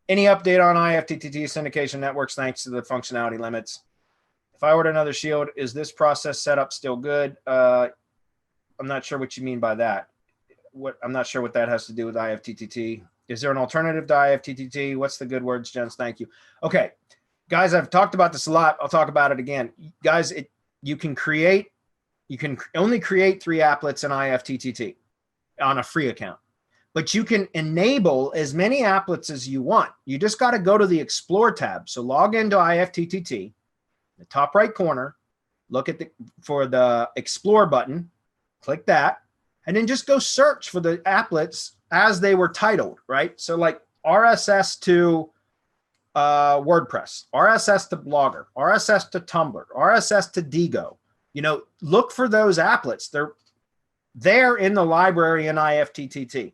Any update on IFTTT syndication networks thanks to the functionality limits? If I order another shield, is this process setup still good? I'm not sure what you mean by that. I'm not sure what that has to do with IFTTT. Is there an alternative to IFTTT? What's the good words, gents? Thank you. Okay, guys, I've talked about this a lot. I'll talk about it again. Guys, you can only create 3 applets in IFTTT on a free account, but you can enable as many applets as you want. You just got to go to the Explore tab. So log into IFTTT, the top right corner, look at for the Explore button, click that, and then just go search for the applets as they were titled, right? So like RSS to WordPress, RSS to Blogger, RSS to Tumblr, RSS to Digo. You know, look for those applets. They're there in the library in IFTTT.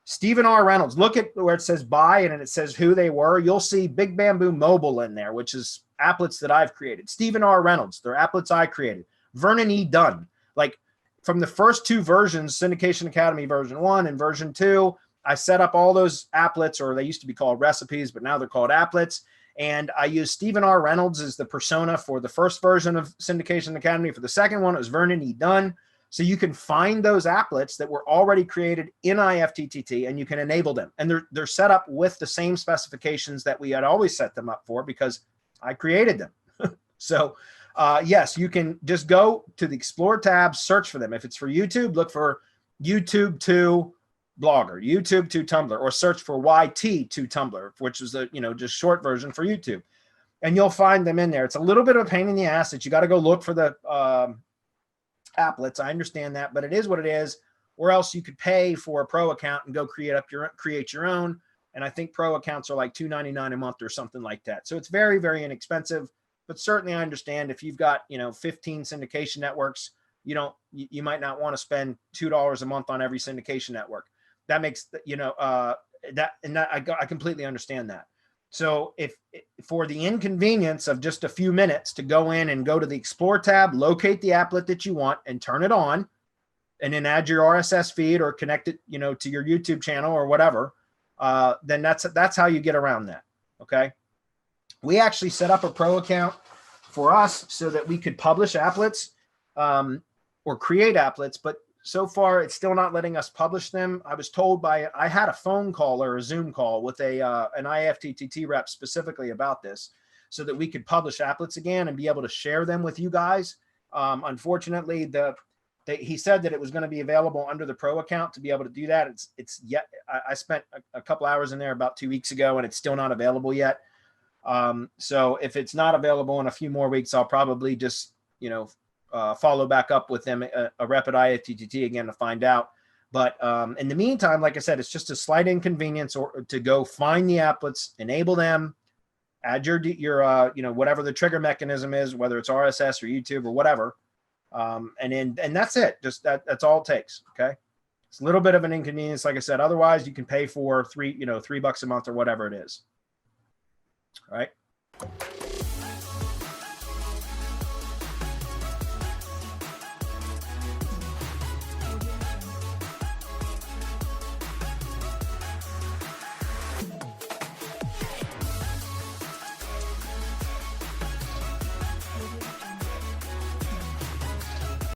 Stephen R. Reynolds, look at where it says buy and it says who they were. You'll see Big Bamboo Mobile in there, which is applets that I've created. Stephen R. Reynolds, they're applets I created. Vernon E. Dunn, like from the first 2 versions, Syndication Academy version 1 and version 2, I set up all those applets, or they used to be called recipes, but now they're called applets. And I used Stephen R. Reynolds as the persona for the first version of Syndication Academy. For the second one, it was Vernon E. Dunn. So you can find those applets that were already created in IFTTT and you can enable them. And they're set up with the same specifications that we had always set them up for because I created them. So yes, you can just go to the Explore tab, search for them. If it's for YouTube, look for YouTube to Blogger, YouTube to Tumblr, or search for YT to Tumblr, which is the, just short version for YouTube. And you'll find them in there. It's a little bit of a pain in the ass that you got to go look for the applets. I understand that, but it is what it is. Or else you could pay for a pro account and go create your own. And I think pro accounts are like $2.99 a month or something like that. So it's very, very inexpensive. But certainly I understand if you've got 15 syndication networks, you might not want to spend $2 a month on every syndication network. That makes I completely understand that. So if for the inconvenience of just a few minutes to go in and go to the Explore tab, locate the applet that you want and turn it on, and then add your RSS feed or connect it, to your YouTube channel or whatever, then that's how you get around that. Okay. We actually set up a pro account for us so that we could publish applets or create applets, but so far it's still not letting us publish them. I was told I had a phone call or a Zoom call with an IFTTT rep specifically about this so that we could publish applets again and be able to share them with you guys. Unfortunately, he said that it was going to be available under the pro account to be able to do that. I spent a couple hours in there about 2 weeks ago and it's still not available yet. So if it's not available in a few more weeks, I'll probably just, follow back up with them, a rep at IFTTT again to find out. But in the meantime, like I said, it's just a slight inconvenience or to go find the applets, enable them, add your whatever the trigger mechanism is, whether it's RSS or YouTube or whatever. And that's it. Just that's all it takes. Okay. It's a little bit of an inconvenience. Like I said, otherwise you can pay for $3 a month or whatever it is. All right.